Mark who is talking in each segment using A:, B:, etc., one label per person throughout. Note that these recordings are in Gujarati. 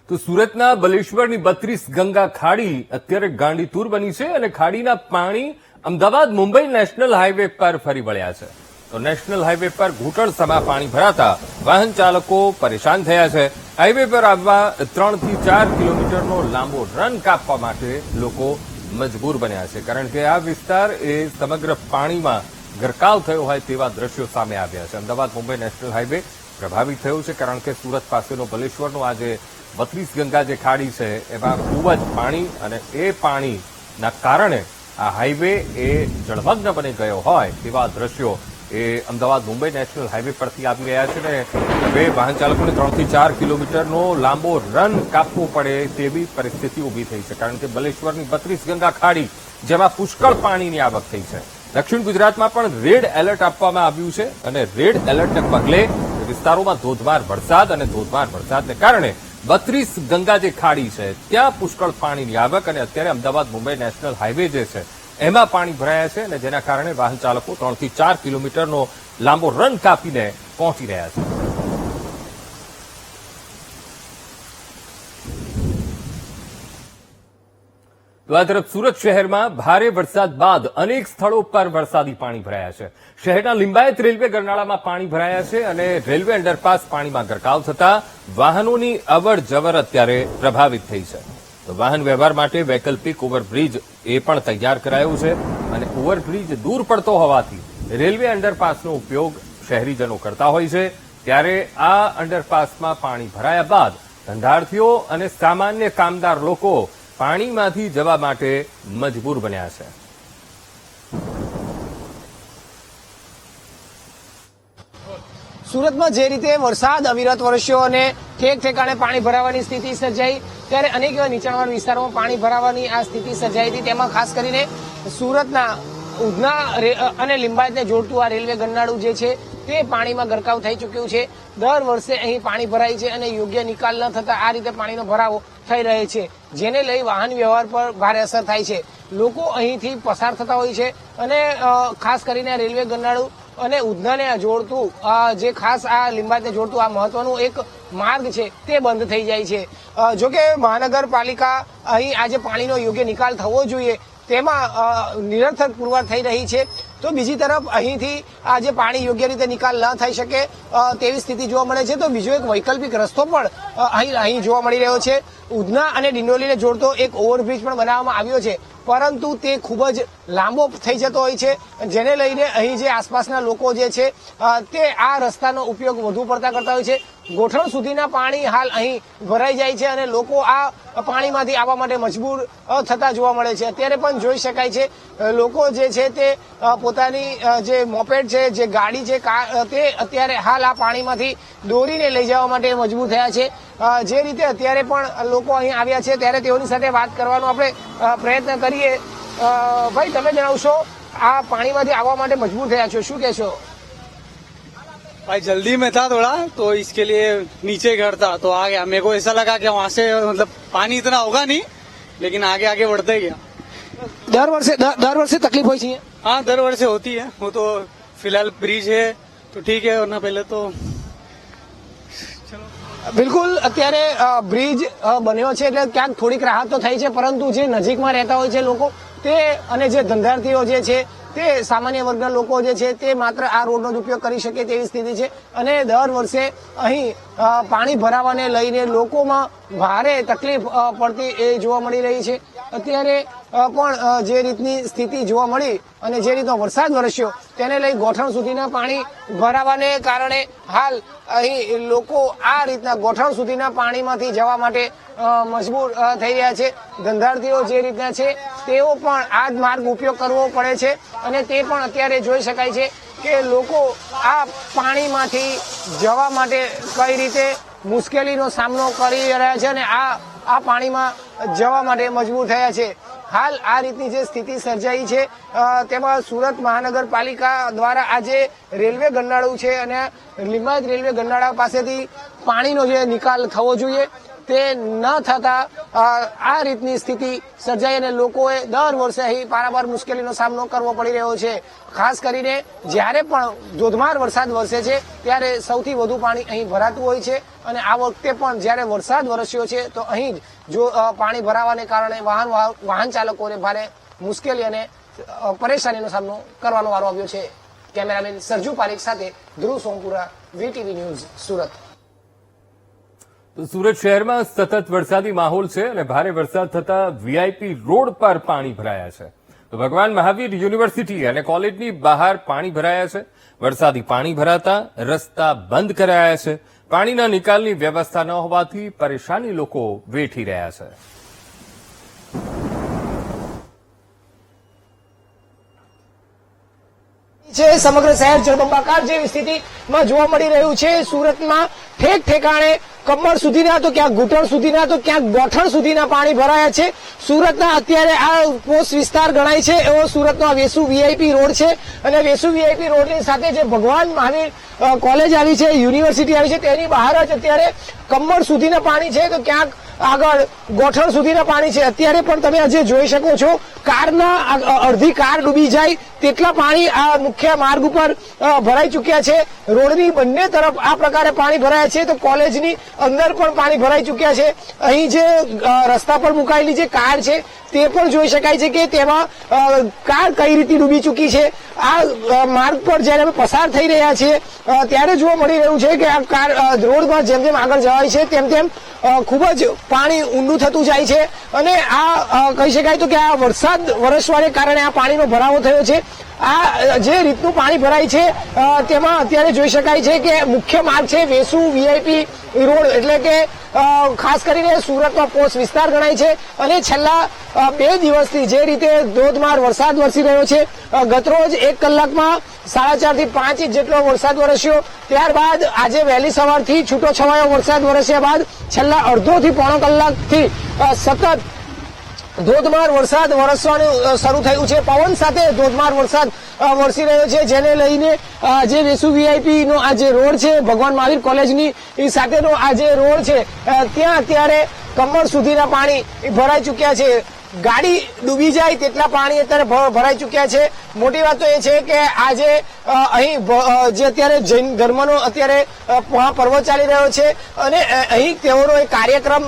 A: તો સુરતના બલેશ્વરની 32 ગંગા ખાડી અત્યારે ગાંડીતુર બની છે અને ખાડીના પાણી અમદાવાદ મુંબઈ નેશનલ હાઈવે પર ફરી વળ્યા છે. તો નેશનલ હાઈવે પર ઘૂંટણસમા પાણી ભરાતા વાહન ચાલકો પરેશાન થયા છે. હાઈવે પર આવવા 3 થી 4 કિલોમીટરનો લાંબો રન કાપવા માટે લોકો મજબૂર બન્યા છે, કારણ કે આ વિસ્તાર એ સમગ્ર પાણીમાં ગરકાવ થયો હોય તેવા દ્રશ્યો સામે આવ્યા છે. અમદાવાદ મુંબઈ નેશનલ હાઈવે પ્રભાવિત થયો છે, કારણ કે સુરત પાસેનો બલેશ્વરનો આ જે 32 ગંગા જે ખાડી છે એમાં ખૂબ જ પાણી, અને એ પાણીના કારણે આ હાઈવે એ જળમગ્ન બની ગયો હોય તેવા દ્રશ્યો એ અમદાવાદ મુંબઈ નેશનલ હાઈવે પરથી આવી રહ્યા છે. ને હવે વાહન ચાલકોને 3 થી 4 કિલોમીટરનો લાંબો રન કાપવો પડે તેવી પરિસ્થિતિ ઉભી થઈ છે, કારણ કે બલેશ્વરની 32 ગંગા ખાડી જેમાં પુષ્કળ પાણીની આવક થઈ છે. દક્ષિણ ગુજરાતમાં પણ રેડ એલર્ટ આપવામાં આવ્યું છે, અને રેડ એલર્ટને પગલે વિસ્તારોમાં ધોધમાર વરસાદ, અને ધોધમાર વરસાદને કારણે 32 ગંગા જે ખાડી છે ત્યાં પુષ્કળ પાણીની આવક, અને અત્યારે અમદાવાદ મુંબઈ નેશનલ હાઈવે જે છે એમાં પાણી ભરાયા છે, અને જેના કારણે વાહન ચાલકો 3 થી 4 કિલોમીટરનો લાંબો રન કાપીને પહોંચી રહ્યા છે. તો આ તરફ સુરત શહેરમાં ભારે વરસાદ બાદ અનેક સ્થળો પર વરસાદી પાણી ભરાયા છે. શહેરના લિંબાયત રેલવે ગરનાળામાં પાણી ભરાયા છે, અને રેલવે અંડરપાસ પાણીમાં ગરકાવ થતા વાહનોની અવર જવર અત્યારે પ્રભાવિત થઈ છે. તો વાહન વ્યવહાર માટે વૈકલ્પિક ઓવરબ્રિજ એ પણ તૈયાર કરાયું છે, અને ઓવરબ્રિજ દૂર પડતો હોવાથી રેલવે અંડરપાસનો ઉપયોગ શહેરીજનો કરતા હોય છે. ત્યારે આ અંડરપાસમાં પાણી ભરાયા બાદ ધંધાર્થીઓ અને સામાન્ય કામદાર લોકો પાણીમાંથી જવા માટે મજબૂર બન્યા છે.
B: સુરતમાં જે રીતે વરસાદ અવિરત વરસ્યો અને ઠેક ઠેકાણે પાણી ભરાવાની સ્થિતિ સર્જાઈ, ત્યારે અનેક એવા નીચાણવાળા વિસ્તારોમાં પાણી ભરાવાની આ સ્થિતિ સર્જાઈ હતી. તેમાં ખાસ કરીને સુરતના ઉધના અને લિંબાયતને જોડતું આ રેલવે ગરનાળું જે છે તે પાણીમાં ગરકાવ થઈ ચૂક્યું છે. દર વર્ષે અહીં પાણી ભરાય છે, અને યોગ્ય નિકાલ ન થતા આ રીતે પાણીનો ભરાવો થઈ રહે છે, જેને લઈ વાહન વ્યવહાર પર ભારે અસર થાય છે. લોકો અહીંથી પસાર થતા હોય છે, અને ખાસ કરીને રેલવે ગરનાળું અને ઉધનાને જોડતું જે ખાસ આ લિંબાયતને જોડતું આ મહત્વનું એક માર્ગ છે તે બંધ થઈ જાય છે. જોકે મહાનગરપાલિકા અહીં આજે પાણીનો યોગ્ય નિકાલ થવો જોઈએ તેમાં નિરર્થક પુરવાર થઈ રહી છે. તો બીજી તરફ અહીંથી આ જે પાણી યોગ્ય રીતે નિકાલ ન થઈ શકે તેવી સ્થિતિ જોવા મળે છે. તો બીજો એક વૈકલ્પિક રસ્તો પણ અહીં જોવા મળી રહ્યો છે. ઉધના અને ડિંડોલીને જોડતો એક ઓવરબ્રિજ પણ બનાવવામાં આવ્યો છે, પરંતુ તે ખૂબ જ લાંબો થઈ જતો હોય છે, જેને લઈને અહીં જે આસપાસના લોકો જે છે તે આ રસ્તાનો ઉપયોગ વધુ પડતા કરતા હોય છે. ગોઠણ સુધીના પાણી હાલ અહીં ભરાઈ જાય છે, અને લોકો આ પાણીમાંથી આવવા માટે મજબૂર થતા જોવા મળે છે. અત્યારે પણ જોઈ શકાય છે લોકો જે છે તે પોતાની જે મોપેડ છે, જે ગાડી છે, તે અત્યારે હાલ આ પાણીમાંથી દોરીને લઈ જવા માટે મજબૂર થયા છે. જે રીતે અત્યારે પણ લોકો અહીં આવ્યા છે, ત્યારે તેઓની સાથે વાત કરવાનો આપણે પ્રયત્ન કરીએ. ભાઈ, તમે જણાવશો, આ પાણીમાંથી આવવા માટે મજબૂર થયા છો, શું કહેશો?
C: भाई जल्दी में था थोड़ा, तो इसके लिए नीचे घर था तो आ गया. मेरे को ऐसा लगा कि वहां से मतलब पानी इतना होगा नहीं, लेकिन आगे आगे बढ़ते गया.
B: દર વર્ષે તકલીફ હોય છે?
C: हाँ, दर वर्ष से होती है. वो तो फिलहाल ब्रिज है तो ठीक है, वरना पहले तो
B: બિલકુલ, અત્યારે બ્રિજ બન્યો છે એટલે ક્યાંક થોડીક રાહત તો થઈ છે, પરંતુ જે નજીકમાં રહેતા હોય છે લોકો તે, અને જે ધંધાર્થીઓ જે છે તે, સામાન્ય વર્ગના લોકો જે છે તે માત્ર આ રોડનો જ ઉપયોગ કરી શકે તેવી સ્થિતિ છે. અને દર વર્ષે અહીં પાણી ભરાવાને લઈને લોકોમાં ભારે તકલીફ પડતી એ જોવા મળી રહી છે. અત્યારે પણ જે રીતની સ્થિતિ જોવા મળી અને જે રીતનો વરસાદ વરસ્યો તેને લઈ ગોઠણ સુધીના પાણી ભરાવાને કારણે હાલ અહીં લોકો આ રીતના ગોઠણ સુધીના પાણીમાંથી જવા માટે મજબૂર થઈ રહ્યા છે. ધંધાર્થીઓ જે રીતના છે તેઓ પણ આ જ માર્ગ ઉપયોગ કરવો પડે છે, અને તે પણ અત્યારે જોઈ શકાય છે કે લોકો આ પાણીમાંથી જવા માટે કઈ રીતે મુશ્કેલીનો સામનો કરી રહ્યા છે, અને આ પાણીમાં જવા માટે મજબૂર થયા છે. હાલ આ રીતની જે સ્થિતિ સર્જાઈ છે તેમાં સુરત મહાનગરપાલિકા દ્વારા આજે રેલવે ગરનાળું છે, અને લિંબાયત રેલવે ગરનાળા પાસેથી પાણીનો જે નિકાલ થવો જોઈએ તે ન થતા આ રીતની સ્થિતિ સર્જાઈ અને લોકોએ દર વર્ષે અહીં પારાવાર મુશ્કેલીનો સામનો કરવો પડી રહ્યો છે. ખાસ કરીને જ્યારે પણ ધોધમાર વરસાદ વરસે છે ત્યારે સૌથી વધુ પાણી અહીં ભરાતું હોય છે અને આ વખતે પણ જ્યારે વરસાદ વરસ્યો છે તો અહીં જો પાણી ભરાવાને કારણે વાહન ચાલકોને ભારે મુશ્કેલી અને પરેશાનીનો સામનો કરવાનો વારો આવ્યો છે. કેમેરામેન સરજુ પારેખ સાથે ધ્રુવ સોમપુરા, વીટીવી ન્યૂઝ, સુરત.
A: તો સુરત શહેરમાં સતત વરસાદી માહોલ છે અને ભારે વરસાદ થતા વીઆઈપી રોડ પર પાણી ભરાયા છે. તો ભગવાન મહાવીર યુનિવર્સિટી અને કોલેજની બહાર પાણી ભરાયા છે. વરસાદી પાણી ભરાતા રસ્તા બંધ કરાયા છે. પાણીના નિકાલની વ્યવસ્થા ન હોવાથી પરેશાની લોકો વેઠી રહ્યા છે.
B: સમગ્ર શહેર જળબંબાકાર જેવી સ્થિતિમાં જોવા મળી રહ્યું છે. સુરતમાં ઠેક ઠેકાણે કમર સુધીના તો ક્યાંક ઘૂંટણ સુધીના તો ક્યાંક ગોઠણ સુધીના પાણી ભરાયા છે. સુરતના અત્યારે આ પોસ્ટ વિસ્તાર ગણાય છે એવો સુરતનો આ વેસુ વીઆઈપી રોડ છે અને વેસુ વીઆઈપી રોડની સાથે જે ભગવાન મહાવીર કોલેજ આવી છે, યુનિવર્સિટી આવી છે, તેની બહાર જ અત્યારે કમર સુધીના પાણી છે તો ક્યાંક આગળ ગોઠણ સુધીના પાણી છે. અત્યારે પણ તમે આજે જોઈ શકો છો કારના અડધી કાર ડૂબી જાય તેટલા પાણી આ મુખ્ય માર્ગ ઉપર ભરાઈ ચુક્યા છે. રોડની બંને તરફ આ પ્રકારે પાણી ભરાયા છે તો કોલેજની અંદર પણ પાણી ભરાઈ ચુક્યા છે. અહીં જે રસ્તા પર મુકાયેલી જે કાર છે તે પણ જોઈ શકાય છે કે તેમાં કાર કઈ રીતે ડૂબી ચૂકી છે. આ માર્ગ પર જયારે અમે પસાર થઈ રહ્યા છીએ ત્યારે જોવા મળી રહ્યું છે કે આ કાર રોડમાં જેમ જેમ આગળ જવાય છે તેમ તેમ ખૂબ જ પાણી ઊંડું થતું જાય છે અને આ કહી શકાય તો કે આ વરસાદ વરસવાને કારણે આ પાણીનો ભરાવો થયો છે. આ જે રીતનું પાણી ભરાય છે તેમાં અત્યારે જોઈ શકાય છે કે મુખ્ય માર્ગ છે વેસુ વીઆઈપી રોડ એટલે કે ખાસ કરીને સુરતનો પોસ્ટ વિસ્તાર ગણાય છે અને છેલ્લા 2 દિવસથી જે રીતે ધોધમાર વરસાદ વરસી રહ્યો છે, ગતરોજ 1 કલાકમાં 4.5 થી 5 ઇંચ જેટલો વરસાદ વરસ્યો. ત્યારબાદ આજે વહેલી સવારથી છૂટો છવાયો વરસાદ વરસ્યા બાદ છેલ્લા અડધો થી પોણો કલાકથી સતત ધોધમાર વરસાદ વરસવાનું શરૂ થયું છે. પવન સાથે ધોધમાર વરસાદ વરસી રહ્યો છે જેને લઈને જે વેસુ વીઆઈપી નો આ જે રોડ છે ભગવાન મહાવીર કોલેજની સાથેનો આ જે રોડ છે ત્યાં અત્યારે કમર સુધીના પાણી ભરાઈ ચુક્યા છે. ગાડી ડૂબી જાય તેટલા પાણી અત્યારે ભરાઈ ચુક્યા છે. મોટી વાત તો એ છે કે આજે અહીં જે અત્યારે જૈન ધર્મનો અત્યારે પર્વ ચાલી રહ્યો છે અને અહીં તેઓનો એક કાર્યક્રમ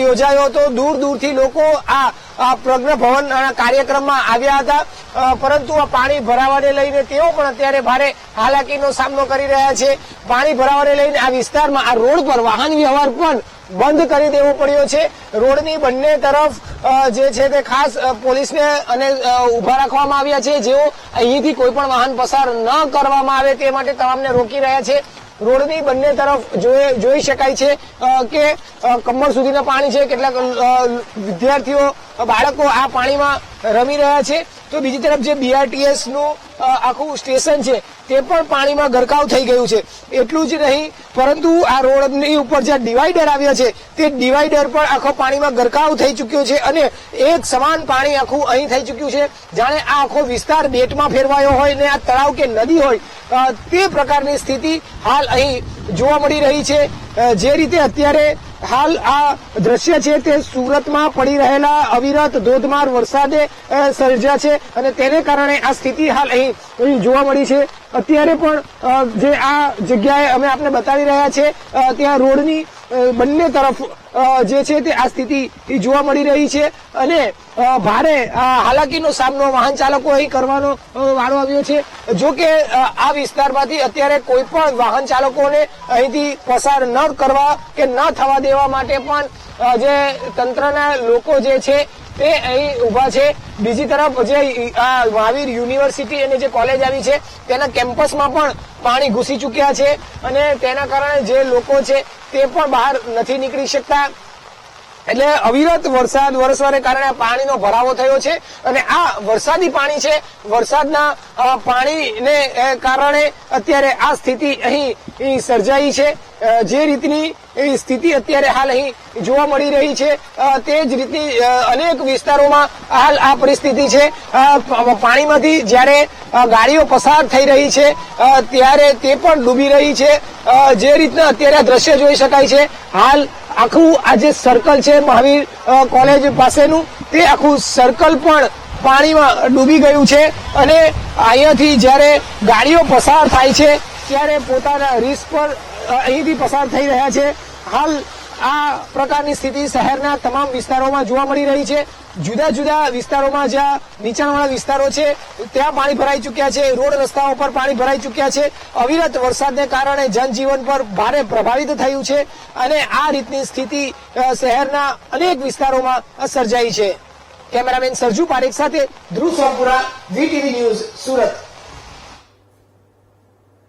B: યોજાયો હતો. દૂર દૂરથી લોકો આ પ્રજ્ઞ ભવન કાર્યક્રમમાં આવ્યા હતા પરંતુ આ પાણી ભરાવાને લઈને તેઓ પણ અત્યારે ભારે હાલાકીનો સામનો કરી રહ્યા છે. પાણી ભરાવાને લઈને આ વિસ્તારમાં આ રોડ પર વાહન વ્યવહાર પણ બંધ કરી દેવો પડ્યો છે. રોડની બંને તરફ જે છે તે ખાસ પોલીસને અને ઉભા રાખવામાં આવ્યા છે જેઓ અહીંથી કોઈ પણ વાહન પસાર ન કરવામાં આવે તે માટે તમામને રોકી રહ્યા છે. રોડની બંને તરફ જોઈ શકાય છે કે કમર સુધીના પાણી છે. કેટલાક વિદ્યાર્થીઓ બાળકો આ પાણીમાં રમી રહ્યા છે તો બીજી તરફ જે બીઆરટીએસ નું આખું સ્ટેશન છે તે પણ પાણીમાં ગરકાવ થઈ ગયું છે. એટલું જ નહીં પરંતુ આ રોડની ઉપર જે ડિવાઈડર આવ્યા છે તે ડિવાઈડર પણ આખો પાણીમાં ગરકાવ થઈ ચુક્યો છે અને એક સમાન પાણી આખું અહીં થઈ ચુક્યું છે જાણે આ આખો વિસ્તાર બેટમાં ફેરવાયો હોય ને આ તળાવ કે નદી હોય તે પ્રકારની સ્થિતિ હાલ અહીં જોવા મળી રહી છે. જે રીતે અત્યારે હાલ આ દ્રશ્ય છે તે સુરતમાં પડી રહેલા અવિરત ધોધમાર વરસાદે સર્જ્યા છે અને તેને કારણે આ સ્થિતિ હાલ અહીં જોવા મળી છે. અત્યારે પણ જે આ જગ્યાએ અમે આપને બતાવી રહ્યા છે ત્યાં રોડની બંને તરફ જે છે તે આ સ્થિતિ જોવા મળી રહી છે અને ભારે હાલાકીનો સામનો વાહન ચાલકો અહીં કરવાનો વારો આવ્યો છે. જો કે આ વિસ્તારમાંથી અત્યારે કોઈ પણ વાહન ચાલકોને અહીંથી પસાર ન કરવા કે ન થવા દેવા માટે પણ જે તંત્રના લોકો જે છે તે અહીં ઉભા છે. બીજી તરફ જે આ મહાવીર યુનિવર્સિટી અને જે કોલેજ આવી છે તેના કેમ્પસમાં પણ પાણી ઘૂસી ચુક્યા છે અને તેના કારણે જે લોકો છે તે પણ બહાર નથી નીકળી શકતા. એટલે અવિરત વરસાદ વરસવાને કારણે પાણીનો ભરાવો થયો છે અને આ વરસાદી પાણી છે, વરસાદના પાણીને કારણે અત્યારે આ સ્થિતિ અહીં સર્જાઈ છે. જે રીતની એવી સ્થિતિ અત્યારે હાલ અહીં જોવા મળી રહી છે. તે જ રીતની અનેક વિસ્તારોમાં હાલ આ પરિસ્થિતિ છે. પાણીમાંથી જ્યારે ગાડીઓ પસાર થઈ રહી છે ત્યારે તે પણ ડૂબી રહી છે. જે રીતના અત્યારે આ દ્રશ્ય જોઈ શકાય છે, હાલ આખું આ જે સર્કલ છે મહાવીર કોલેજ પાસેનું, તે આખું સર્કલ પણ પાણીમાં ડૂબી ગયું છે અને અહીંયાથી જ્યારે ગાડીઓ પસાર થાય છે ત્યારે પોતાના રિસ્ક પર અહીંથી પસાર થઈ રહ્યા છે. હાલ આ પ્રકારની સ્થિતિ શહેરના તમામ વિસ્તારોમાં જોવા મળી રહી છે. જુદા જુદા વિસ્તારોમાં જ્યાં નીચાણવાળા વિસ્તારો છે ત્યાં પાણી ભરાઈ ચુક્યા છે, રોડ રસ્તાઓ પર પાણી ભરાઈ ચુક્યા છે. અવિરત વરસાદને કારણે જનજીવન પર ભારે પ્રભાવિત થયું છે અને આ રીતની સ્થિતિ શહેરના અનેક વિસ્તારોમાં સર્જાઈ છે. કેમેરામેન સરજુ પારેખ સાથે ધ્રુવ સોમપુરા, વીટીવી ન્યૂઝ, સુરત.